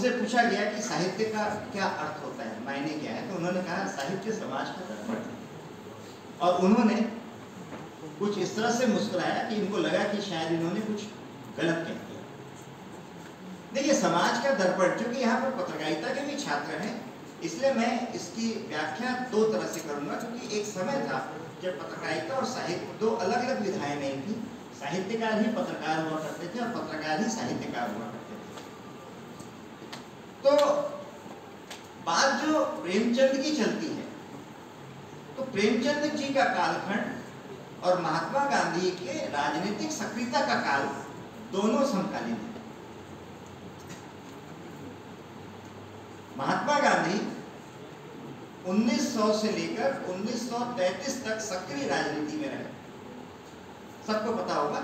उनसे पूछा गया कि साहित्य का क्या अर्थ होता है, मायने क्या है, तो उन्होंने कहा साहित्य समाज का दर्पण है। और उन्होंने कुछ इस तरह से मुस्कुराया कि इनको लगा कि शायद इन्होंने कुछ गलत कह दिया। देखिए, समाज का दर्पण, क्योंकि यहाँ पर पत्रकारिता के भी छात्र हैं, इसलिए मैं इसकी व्याख्या दो तरह से करूंगा, क्योंकि एक समय था जब पत्रकारिता और साहित्य दो अलग अलग विधाएं नहीं थी। साहित्यकार ही पत्रकार हुआ करते थे और पत्रकार ही साहित्यकार हुआ करते थे। तो बात जो प्रेमचंद की चलती है, तो प्रेमचंद जी का कालखंड और महात्मा गांधी के राजनीतिक सक्रियता का काल दोनों समकालीन है। महात्मा गांधी 1900 से लेकर 1933 तक सक्रिय राजनीति में रहे। सबको पता होगा,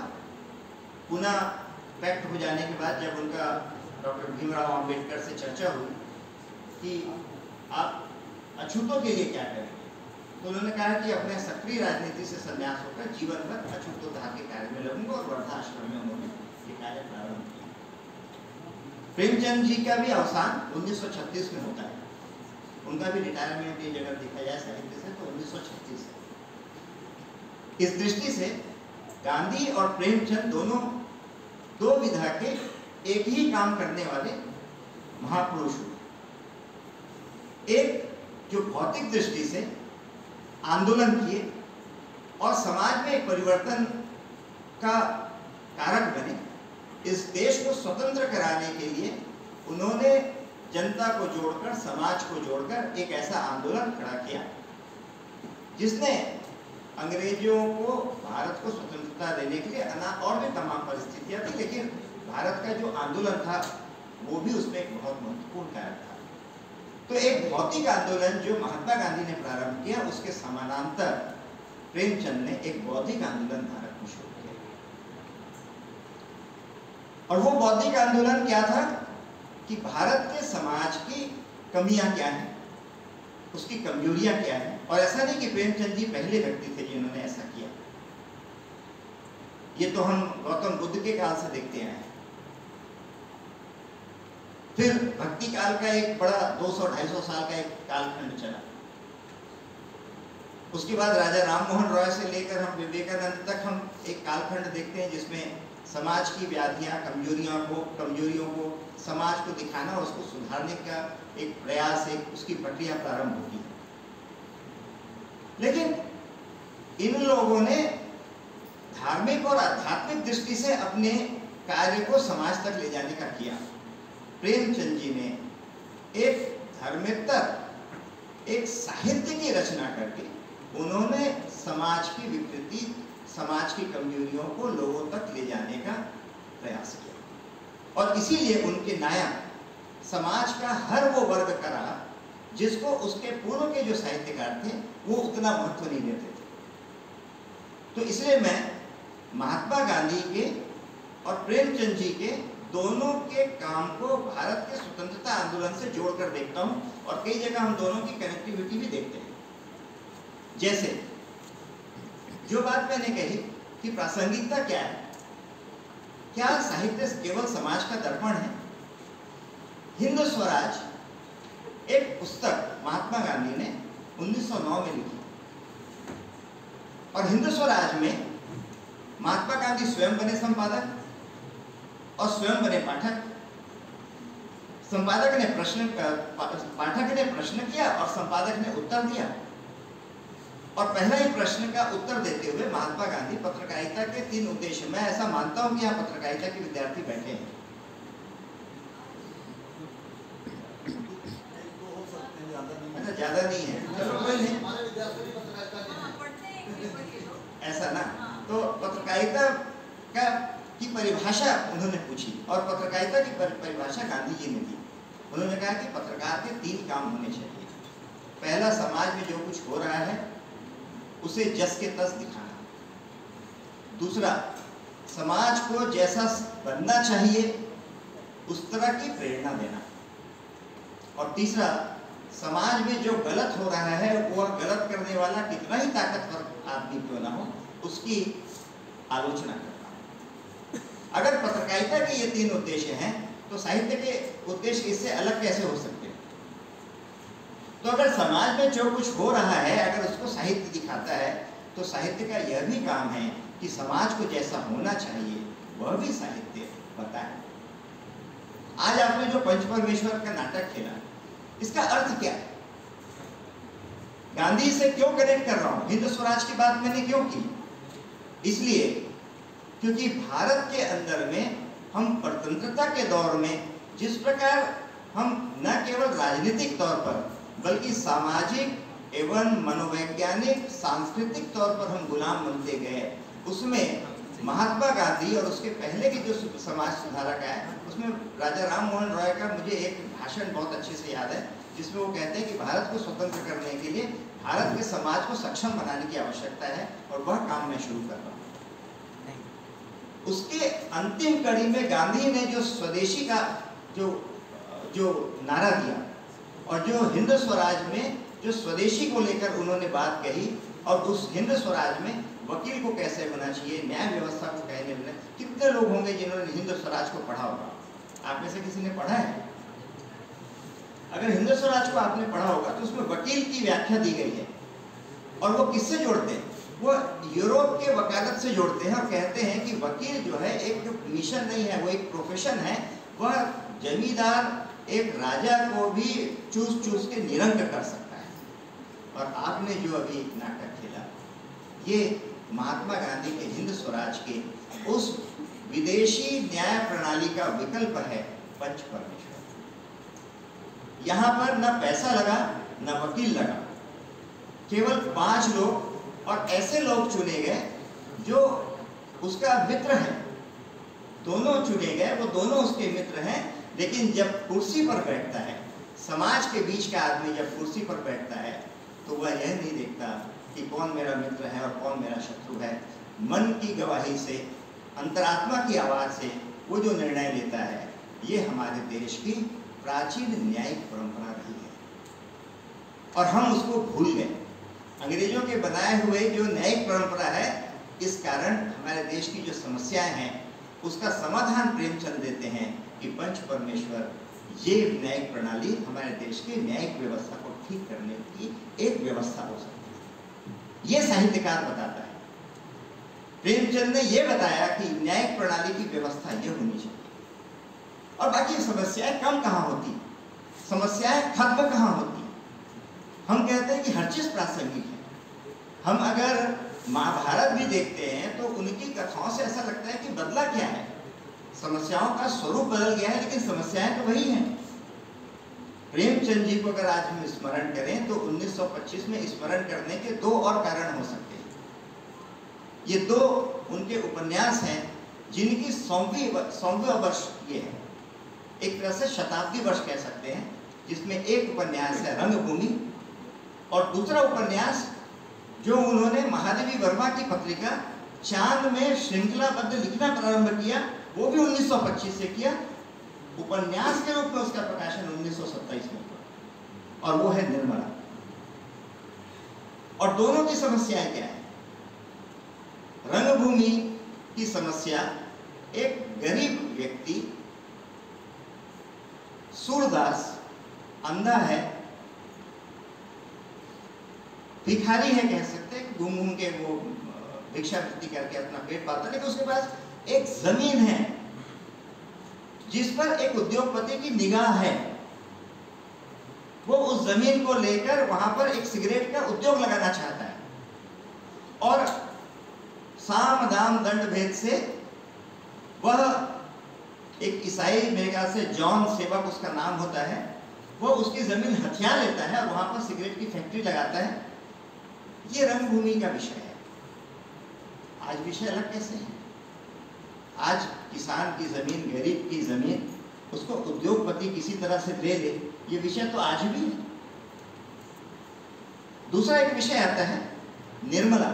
पुणे पैक्ट हो जाने के बाद जब उनका डॉक्टर भीमराव अंबेडकर से चर्चा हुई कि आप अछूतों के लिए क्या करेंगे, तो उन्होंने कहा कि अपने सक्रिय राजनीति से संन्यास होकर जीवन भर अछूतोधार के कार्य में लगूंगा, और वृद्धाश्रम में उन्होंने ये कार्य प्रारंभ किया। प्रेमचंद जी का भी अवसान 1936 में होता है। उनका भी रिटायरमेंट ये जगह देखा जाए साहित्य से तो 1936 है। इस दृष्टि से गांधी और प्रेमचंद दोनों दो विधा के एक ही काम करने वाले महापुरुष हुए। एक जो भौतिक दृष्टि से आंदोलन किए और समाज में एक परिवर्तन का कारक बने। इस देश को स्वतंत्र कराने के लिए उन्होंने जनता को जोड़कर, समाज को जोड़कर एक ऐसा आंदोलन खड़ा किया जिसने अंग्रेजों को भारत को स्वतंत्रता देने के लिए और भी तमाम परिस्थितियां थी, लेकिन भारत का जो आंदोलन था वो भी उसमें एक बहुत महत्वपूर्ण कारक था। तो एक भौतिक आंदोलन जो महात्मा गांधी ने प्रारंभ किया, उसके समानांतर प्रेमचंद ने एक बौद्धिक आंदोलन भारत में शुरू किया। और वो बौद्धिक आंदोलन क्या था कि भारत के समाज की कमियां क्या हैं, उसकी कमजोरियां क्या हैं। और ऐसा नहीं कि प्रेमचंद जी पहले व्यक्ति थे जिन्होंने ऐसा किया, ये तो हम गौतम बुद्ध के काल से देखते आए हैं। फिर भक्ति काल का एक बड़ा 200-250 साल का एक कालखंड चला। उसके बाद राजा राममोहन रॉय से लेकर हम विवेकानंद तक हम एक कालखंड देखते हैं जिसमें समाज की व्याधियां, कमजोरियों को समाज को दिखाना और उसको सुधारने का एक प्रयास, एक उसकी प्रक्रिया प्रारंभ होती है। लेकिन इन लोगों ने धार्मिक और आध्यात्मिक दृष्टि से अपने कार्य को समाज तक ले जाने का किया। प्रेमचंद जी ने एक धर्मेतर, एक साहित्य की रचना करके उन्होंने समाज की विकृति, समाज की कमजोरियों को लोगों तक ले जाने का प्रयास किया। और इसीलिए उनके नायक समाज का हर वो वर्ग का रहा जिसको उसके पूर्व के जो साहित्यकार थे वो उतना महत्व नहीं देते थे। तो इसलिए मैं महात्मा गांधी के और प्रेमचंद जी के दोनों के काम को भारत के स्वतंत्रता आंदोलन से जोड़कर देखता हूं, और कई जगह हम दोनों की कनेक्टिविटी भी देखते हैं। जैसे जो बात मैंने कही कि प्रासंगिकता क्या है, क्या साहित्य केवल समाज का दर्पण है? हिंद स्वराज एक पुस्तक महात्मा गांधी ने 1909 में लिखी, और हिंद स्वराज में महात्मा गांधी स्वयं बने संपादक और स्वयं बने पाठक। संपादक ने पाठक ने प्रश्न किया और संपादक ने उत्तर दिया। और पहला ही प्रश्न का उत्तर देते हुए महात्मा गांधी पत्रकारिता के 3 उद्देश्य, मैं ऐसा मानता हूं कि यहाँ पत्रकारिता के विद्यार्थी बैठे हैं, ज्यादा नहीं है, चलो कोई नहीं, ऐसा ना। तो पत्रकारिता की परिभाषा उन्होंने पूछी, और पत्रकारिता की परिभाषा गांधी जी ने दी। उन्होंने कहा कि पत्रकार के 3 काम होने चाहिए। पहला, समाज में जो कुछ हो रहा है उसे जस के तस दिखाना। दूसरा, समाज को जैसा बनना चाहिए उस तरह की प्रेरणा देना। और तीसरा, समाज में जो गलत हो रहा है वह गलत करने वाला कितना ही ताकतवर आदमी क्यों ना हो उसकी आलोचना करना। अगर पत्रकारिता के ये 3 उद्देश्य हैं तो साहित्य के उद्देश्य इससे अलग कैसे हो सकते हैं? तो अगर समाज में जो कुछ हो रहा है अगर उसको साहित्य दिखाता है तो साहित्य का यह भी काम है कि समाज को जैसा होना चाहिए वह भी साहित्य बताए। आज आपने जो पंचपरमेश्वर का नाटक खेला, इसका अर्थ क्या है? गांधी से क्यों कनेक्ट कर रहा हूं? हिंद स्वराज की बात मैंने क्यों की? इसलिए क्योंकि भारत के अंदर में हम स्वतंत्रता के दौर में जिस प्रकार हम न केवल राजनीतिक तौर पर बल्कि सामाजिक एवं मनोवैज्ञानिक सांस्कृतिक तौर पर हम गुलाम बनते गए, उसमें महात्मा गांधी और उसके पहले के जो समाज सुधारक है उसमें राजा राम मोहन रॉय का मुझे एक भाषण बहुत अच्छे से याद है, जिसमें वो कहते हैं कि भारत को स्वतंत्र करने के लिए भारत के समाज को सक्षम बनाने की आवश्यकता है और वह काम मैं शुरू कर रहा हूँ। उसके अंतिम कड़ी में गांधी ने जो स्वदेशी का जो नारा दिया और जो हिंद स्वराज में जो स्वदेशी को लेकर उन्होंने बात कही और उस हिंद स्वराज में वकील को कैसे होना चाहिए, न्याय व्यवस्था को कहने में, कितने लोग होंगे जिन्होंने हिंद स्वराज को पढ़ा होगा? आप में से किसी ने पढ़ा है? अगर हिंद स्वराज को आपने पढ़ा होगा तो उसमें वकील की व्याख्या दी गई है और वो किससे जोड़ते हैं? वो यूरोप के वकालत से जोड़ते हैं और कहते हैं कि वकील जो है एक मिशन नहीं है, वो एक प्रोफेशन है। वह जमींदार एक राजा को भी चूस के निरंक कर सकता है। और आपने जो अभी नाटक खेला ये महात्मा गांधी के हिंद स्वराज के उस विदेशी न्याय प्रणाली का विकल्प है पंचपरमेश्वर। यहाँ पर न पैसा लगा न वकील लगा, केवल 5 लोग और ऐसे लोग चुने गए जो उसका मित्र है। दोनों चुने गए, वो दोनों उसके मित्र हैं, लेकिन जब कुर्सी पर बैठता है, समाज के बीच का आदमी जब कुर्सी पर बैठता है तो वह यह नहीं देखता कि कौन मेरा मित्र है और कौन मेरा शत्रु है। मन की गवाही से, अंतरात्मा की आवाज से वो जो निर्णय लेता है, ये हमारे देश की प्राचीन न्यायिक परंपरा रही है और हम उसको भूल गए। अंग्रेजों के बनाए हुए जो न्यायिक परंपरा है, इस कारण हमारे देश की जो समस्याएं हैं उसका समाधान प्रेमचंद देते हैं कि पंच परमेश्वर ये न्यायिक प्रणाली हमारे देश की न्यायिक व्यवस्था को ठीक करने की एक व्यवस्था हो सकती है। ये साहित्यकार बताता है। प्रेमचंद ने यह बताया कि न्यायिक प्रणाली की व्यवस्था यह होनी चाहिए और बाकी समस्याएं कम कहाँ होती, समस्याएं खत्म कहाँ होती। हम कहते हैं कि हर चीज प्रासंगिक है। हम अगर महाभारत भी देखते हैं तो उनकी कथाओं से ऐसा लगता है कि बदला क्या है, समस्याओं का स्वरूप बदल गया है लेकिन समस्याएं तो वही हैं। प्रेमचंद जी को अगर आज हम स्मरण करें तो 1925 में स्मरण करने के 2 और कारण हो सकते हैं। ये 2 उनके उपन्यास हैं जिनकी 100वां वर्ष ये है, एक तरह से शताब्दी वर्ष कह सकते हैं, जिसमें एक उपन्यास है रंगभूमि और दूसरा उपन्यास जो उन्होंने महादेवी वर्मा की पत्रिका चांद में श्रृंखलाबद्ध लिखना प्रारंभ किया, वो भी 1925 से किया। उपन्यास के रूप में उसका प्रकाशन 1927 में हुआ और वो है निर्मला। और दोनों की समस्याएं क्या है? रंगभूमि की समस्या, एक गरीब व्यक्ति सूरदास, अंधा है, भिखारी है कह सकते हैं, घूम घूम के वो भिक्षावृत्ति करके अपना पेट पालता है, लेकिन उसके पास एक जमीन है जिस पर एक उद्योगपति की निगाह है। वो उस जमीन को लेकर वहां पर एक सिगरेट का उद्योग लगाना चाहता है और साम दाम दंड भेद से वह एक ईसाई, मेरे ख्याल से जॉन सेवक उसका नाम होता है, वो उसकी जमीन हथिया लेता है और वहां पर सिगरेट की फैक्ट्री लगाता है। ये रंगभूमि का विषय है। आज विषय अलग कैसे है? आज किसान की जमीन, गरीब की जमीन, उसको उद्योगपति किसी तरह से ले ले, ये विषय तो आज भी है। दूसरा एक विषय आता है निर्मला।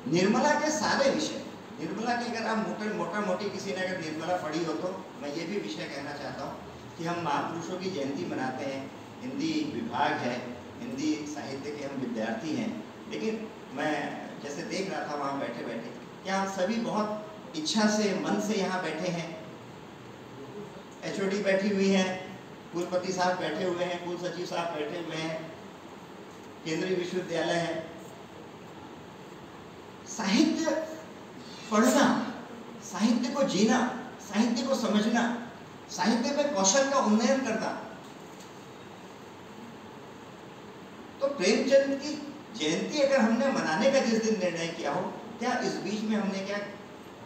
निर्मला के सारे विषय, निर्मला की अगर आप मोटा मोटी किसी ने अगर निर्मला पढ़ी हो तो मैं ये भी विषय कहना चाहता हूँ कि हम महापुरुषों की जयंती मनाते हैं, हिंदी विभाग है, हिंदी साहित्य के हम विद्यार्थी हैं, लेकिन मैं जैसे देख रहा था वहाँ बैठे बैठे कि आप सभी बहुत इच्छा से, मन से यहाँ बैठे हैं HOD बैठी हुई हैं, कुलपति साहब बैठे हुए हैं, कुल सचिव साहब बैठे हुए हैं, केंद्रीय विश्वविद्यालय है। साहित्य पढ़ना, साहित्य को जीना, साहित्य को समझना, साहित्य में कौशल का उन्नयन करना। तो प्रेमचंद की जयंती अगर हमने मनाने का जिस दिन निर्णय किया हो, क्या इस बीच में हमने क्या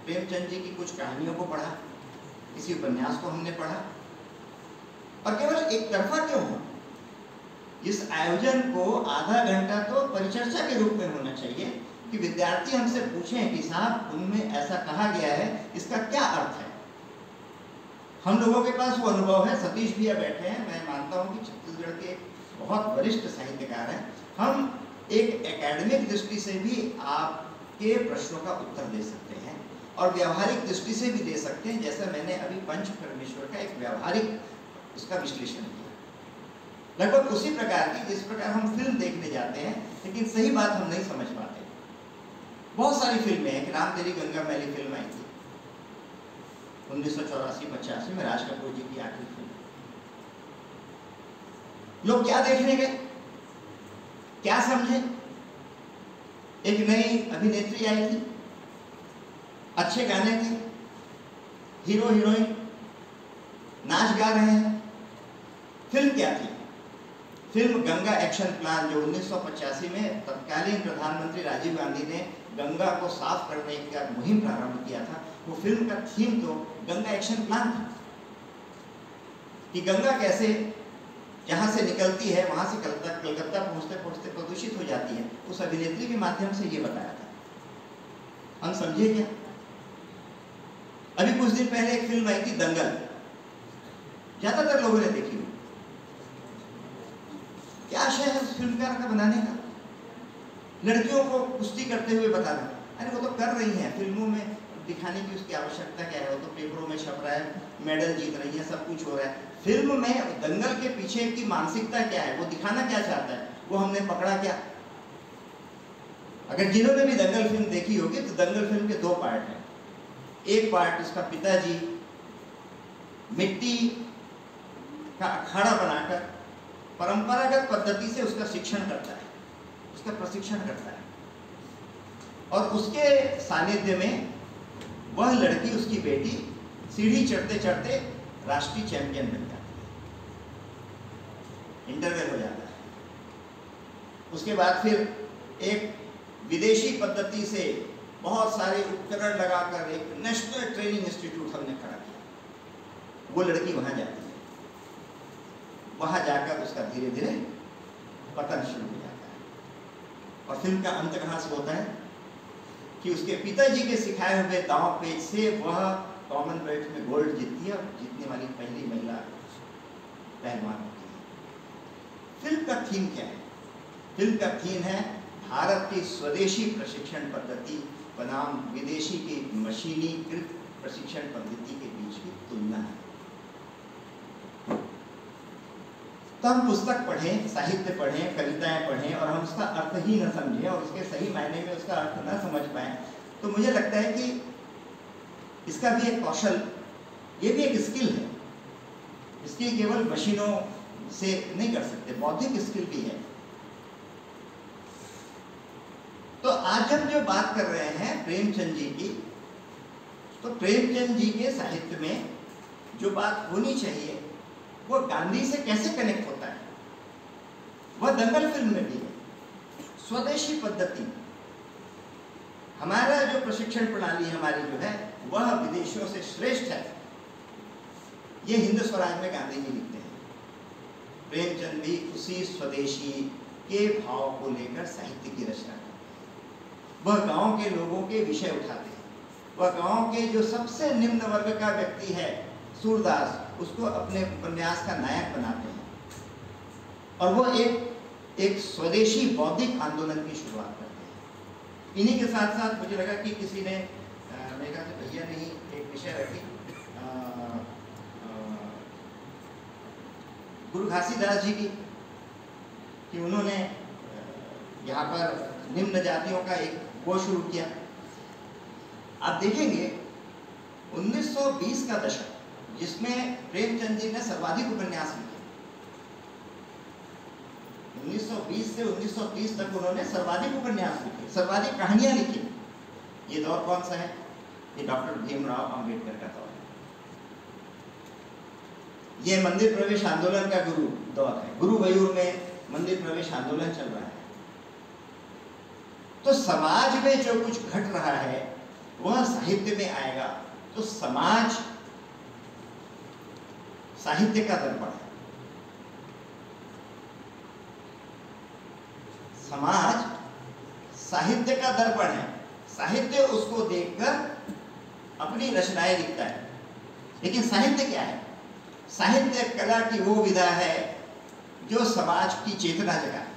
प्रेमचंद जी की कुछ कहानियों को पढ़ा, किसी उपन्यास को हमने पढ़ा? और केवल एक तरफा क्यों हो? इस आयोजन को आधा घंटा तो परिचर्चा के रूप में होना चाहिए कि विद्यार्थी हमसे पूछें कि साहब उनमें ऐसा कहा गया है, इसका क्या अर्थ है। हम लोगों के पास वो अनुभव है, सतीश भैया बैठे हैं, मैं मानता हूं कि छत्तीसगढ़ के बहुत वरिष्ठ साहित्यकार हैं। हम एक एकेडमिक दृष्टि से भी आपके प्रश्नों का उत्तर दे सकते हैं और व्यावहारिक दृष्टि से भी दे सकते हैं, जैसा मैंने अभी पंच परमेश्वर का एक व्यावहारिक उसका विश्लेषण किया। लगभग उसी प्रकार की जिस प्रकार हम फिल्म देखने जाते हैं लेकिन सही बात हम नहीं समझ पाते। बहुत सारी फिल्में हैं कि राम तेरी गंगा मैली फिल्म आई थी 1984-85 में, राज कपूर जी की आखिरी फिल्म। लोग क्या देखने गए, क्या समझे? एक नई अभिनेत्री आई थी, अच्छे गाने थे, हीरो हीरोइन नाच गा रहे हैं। फिल्म क्या थी? फिल्म गंगा एक्शन प्लान, जो 1985 में तत्कालीन प्रधानमंत्री राजीव गांधी ने गंगा को साफ करने का मुहिम प्रारंभ किया था। वो फिल्म का थीम तो गंगा एक्शन प्लान था कि गंगा कैसे जहां से निकलती है वहां से कलकत्ता पहुंचते पहुंचते प्रदूषित हो जाती है। उस अभिनेत्री के माध्यम से ये बताया था। हम समझे क्या? अभी कुछ दिन पहले एक फिल्म आई थी दंगल, ज्यादातर लोगों ने देखी। क्या आशय है उस फिल्म का बनाने का? लड़कियों को कुश्ती करते हुए बताना। अरे वो तो कर रही हैं, फिल्मों में दिखाने की उसकी आवश्यकता क्या है? वो तो पेपरों में छप रहा है, मेडल जीत रही है, सब कुछ हो रहा है। फिल्म में दंगल के पीछे की मानसिकता क्या है, वो दिखाना क्या चाहता है, वो हमने पकड़ा क्या? अगर जिन्होंने भी दंगल फिल्म देखी होगी तो दंगल फिल्म के दो पार्ट हैं। एक पार्ट उसका पिताजी मिट्टी का अखाड़ा बनाकर परंपरागत पद्धति से उसका शिक्षण करता है, उसका प्रशिक्षण करता है, और उसके सानिध्य में वह लड़की, उसकी बेटी, सीढ़ी चढ़ते चढ़ते राष्ट्रीय चैंपियन बन जाती है। इंटरवल हो जाता है। उसके बाद फिर एक विदेशी पद्धति से बहुत सारे उपकरण लगाकर एक नेशनल ट्रेनिंग इंस्टीट्यूट हमने खड़ा किया। वो लड़की वहां जाती है, वहां जाकर उसका धीरे धीरे पतन शुरू हो जाता है। और फिल्म का अंत कहां से होता है कि उसके पिताजी के सिखाए हुए दांव पेच से वह कॉमनवेल्थ में गोल्ड जीतती है और जीतने वाली पहली महिला पहलवान होती है। फिल्म का थीम क्या है? फिल्म का थीम है भारत की स्वदेशी प्रशिक्षण पद्धति बनाम विदेशी की मशीनीकृत प्रशिक्षण पद्धति के बीच की तुलना है। तो हम पुस्तक पढ़ें, साहित्य पढ़ें, कविताएं पढ़ें और हम उसका अर्थ ही न समझें और उसके सही मायने में उसका अर्थ न समझ पाएं, तो मुझे लगता है कि इसका भी एक कौशल, ये भी एक स्किल है। इसकी केवल मशीनों से नहीं कर सकते, बौद्धिक स्किल भी है। तो आज हम जो बात कर रहे हैं प्रेमचंद जी की, तो प्रेमचंद जी के साहित्य में जो बात होनी चाहिए वो गांधी से कैसे कनेक्ट होता है, वह दंगल फिल्म में भी है। स्वदेशी पद्धति, हमारा जो प्रशिक्षण प्रणाली हमारी जो है वह विदेशियों से श्रेष्ठ है, ये हिंद स्वराज में गांधी जी लिखते हैं। प्रेमचंद भी उसी स्वदेशी के भाव को लेकर साहित्य की रचना करते हैं। वह गांव के लोगों के विषय उठाते हैं, वह गांव के जो सबसे निम्न वर्ग का व्यक्ति है सूरदास, उसको अपने उपन्यास का नायक बनाते हैं और वो एक स्वदेशी बौद्धिक आंदोलन की शुरुआत करते हैं। इन्हीं के साथ साथ मुझे लगा कि किसी ने, मेरे ख्याल से भैया ने ही एक विषय रखी, गुरु घासीदास जी की, कि उन्होंने यहाँ पर निम्न जातियों का एक वो शुरू किया। आप देखेंगे 1920 का दशक, जिसमें प्रेमचंद जी ने सर्वाधिक उपन्यास लिखे। 1920 से 1930 तक उन्होंने सर्वाधिक उपन्यास लिखे, सर्वाधिक कहानियां लिखी। ये दौर कौन सा है? ये डॉक्टर भीमराव अंबेडकर का दौर है। ये मंदिर प्रवेश आंदोलन का गुरु दौर है। गुरुवायूर में मंदिर प्रवेश आंदोलन चल रहा है। तो समाज में जो कुछ घट रहा है वह साहित्य में आएगा। तो समाज साहित्य का दर्पण है। समाज साहित्य का दर्पण है। साहित्य उसको देखकर अपनी रचनाएं लिखता है। लेकिन साहित्य क्या है? साहित्य कला की वो विधा है जो समाज की चेतना जगाए।